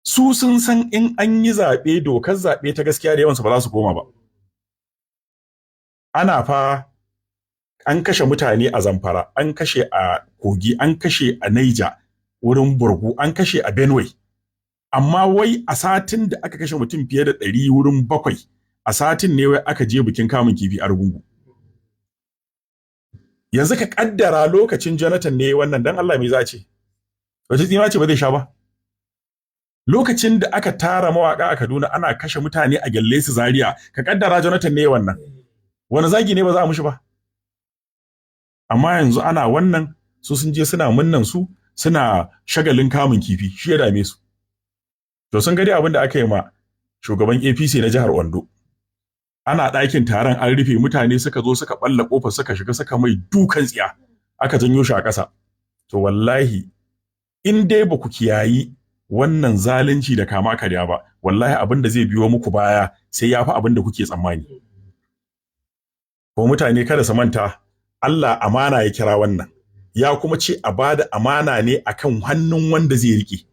su sun san in an yi zaɓe dokar zaɓe ta gaskiya da yawansu ba za su koma ba. Ana fa an kashe mutane a Zamfara, an kashe a Kogi, an kashe a Niger wurin Burgu, an kashe a Benue. Amma wai a satin da aka kashe mutum fiye da 100 wurin 7, a satin ne wai aka je bikin kamun kifi a Argungu. Yanzu ka kaddara lokacin Jonathan ne wannan, dan Allah me za a ce? Wace tsima ce ba zai sha ba? Lokacin da aka tara mawaka a Kaduna ana kashe mutane a Gyalle su Zaria, ka kaddara Jonathan ne wannan. Wani zagi ne ba za a mushi ba? Amma yanzu ana wannan, su sun je suna munnan su, suna shagalin kamun kifi, shi ya dame su. To sun ga dai abin da aka yi ma shugaban APC na jihar Ondo. Ana ɗakin taron an rufe, mutane suka zo suka balla kofar suka shiga suka mai dukan tsiya, aka janyo shi a ƙasa. To wallahi in dai ba ku kiyayi wannan zalunci da kama karya ba, wallahi abin da zai biyo muku baya sai ya fi abin da kuke tsammani. Ko mutane kada su manta, Allah amana ya kira wannan, ya kuma ce a bada amana ne akan hannun wanda zai rike.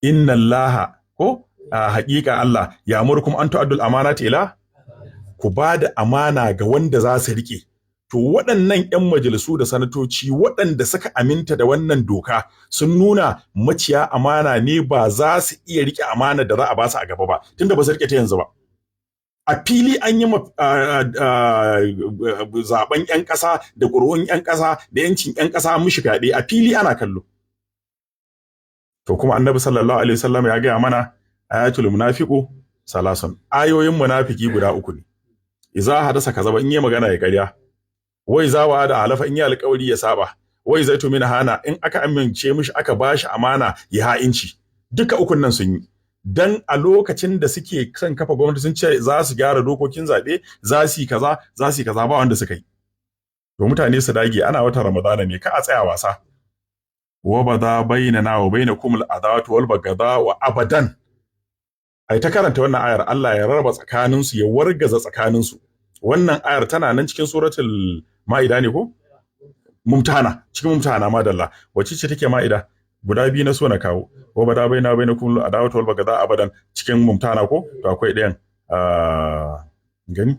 Inna Allaha ko haƙiƙa Allah ya murkum an tu'addul amanati ila, ku bada amana ga wanda za su rike. To waɗannan 'yan majalisu da sanatoci waɗanda suka aminta da wannan doka sun nuna maciya amana ne, ba za su iya rike amana da za a ba su a gaba ba, tunda ba su rike ta yanzu ba. A fili an yi zaben 'yan ƙasa da ƙuri'un 'yan ƙasa da 'yancin 'yan ƙasa mushi fyaɗe, a fili ana kallo. To kuma Annabi sallallahu alaihi wasallam ya gaya mana ayatul munafiqu salasun, ayoyin munafiki guda 3 ne. Iza hadasa kaza, ba in yi magana ya ƙarya, wai zawa da halafa in yi alƙawari ya saba, wai zai tumina hana in aka amince mishi aka bashi amana ya ha'inci. Duka 3 nan sun yi. Dan a lokacin da suke son kafa gwamnati sun ce za su gyara dokokin zaɓe, za su yi kaza, za su yi kaza, ba wanda suka yi. To mutane su dage, ana wata Ramadana ne, ka a tsaya wasa. Wa bada bainana wa bainakum al-adawatu wal baghdha wa abadan. Ai ta karanta wannan ayar, Allah ya rarraba tsakaninsu, ya wargaza tsakaninsu. Wannan ayar tana nan cikin suratul Ma'ida ne ko? Mumtahana, cikin Mumtahana madalla. Wacce ce take Ma'ida? Guda 2 na so na kawo. Wa bada bainakum al-adawatu wal baghdha abadan cikin Mumtahana ko? To akwai ɗayan. Gani?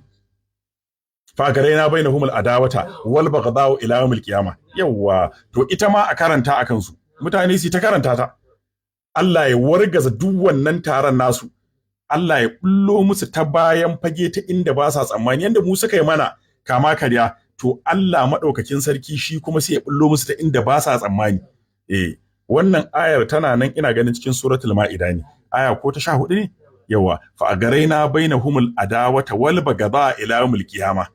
Fa garaina bainahum al-adawata wal baghdha ila yawmil qiyamah. Yawwa, to ita ma a karanta akan su. Mutane su ta karanta ta. Allah ya wargaza duk wannan taron nasu. Allah ya bullo musu ta bayan fage ta inda ba sa tsammani, yanda mu suka yi mana kama karya, to Allah madaukakin sarki shi kuma sai ya bullo musu ta inda ba sa tsammani. Wannan ayar tana nan ina ganin cikin suratul Ma'ida ne. Aya ko ta 14 ne? Yawa, fa garaina bainahumul adawata wal baghdha ila yawmil qiyamah.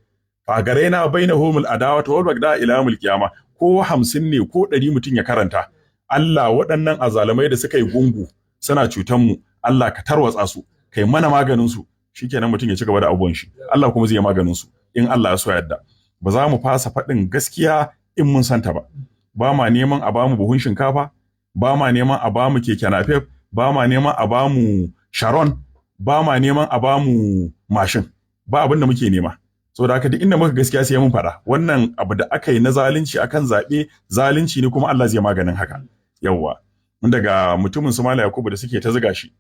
Fa garaina bainahumul adawata wal baghdha ila yawmil qiyamah. Ko 50 ne ko 100 mutun ya karanta. Allah waɗannan azalumai da suka yi gungu suna cutan mu, Allah ka tarwatsa su, kai mana maganin su, shikenan mutum ya ci gaba da abubuwan shi. Allah kuma zai yi maganin su in Allah ya so yadda. Ba za mu fasa faɗin gaskiya in mun santa ba. Ba ma neman a bamu buhun shinkafa, ba ma neman a bamu keke napep, ba ma neman a bamu Sharon, ba ma neman a bamu mashin. Ba abin da muke nema. Saboda haka duk inda muka gaskiya sai mun faɗa. Wannan abu da aka yi na zalunci akan zaɓe, zalunci ne kuma Allah zai maganin haka. Yawwa, daga mutumin Somaliya Yakubu da suke ta ziga shi,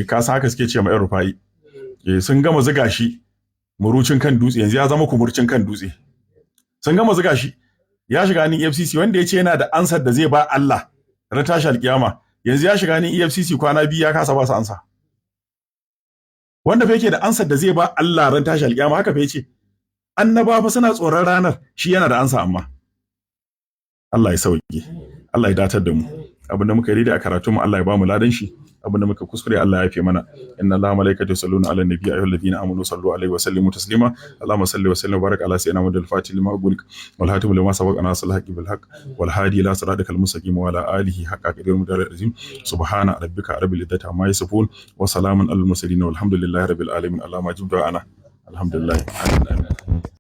ka san haka suke ce ma 'yan Rufai, sun gama ziga shi murucin kan dutse, yanzu ya zama kumurcin kan dutse. Sun gama ziga shi, ya shiga hannun EFCC wanda ya ce yana da ansar da zai ba Allah ran tashi alkiyama, yanzu ya shiga hannun EFCC kwana 2 ya kasa ba su ansa. Wanda fa yake da ansar da zai ba Allah ran tashi alkiyama, haka fa yace annaba fa suna tsoron ranar, shi yana da ansa amma. Allah ya sauke. Allah ya datar da mu. Abinda muka yi da a karatu mu Allah ya ba mu ladan shi. Abinda muka kuskure Allah ya yafe mana. Inna Allaha malaikatahu yusalluna ala nabiyyi ayyuhalladhina amanu sallu alaihi wa sallimu taslima. Allahumma salli wa sallim wa barik ala sayyidina Muhammadil fatih lima ughliq wal hatim lima sabaqa nasrul haqqi bil haqq wal hadi ila siratikal mustaqim wa ala alihi haqqa qadri mudar azim. Subhana rabbika rabbil izzati amma yasifun wa salamun alal mursalin walhamdulillahi rabbil alamin. Allahumma jibda ana. Alhamdulillah. Amin.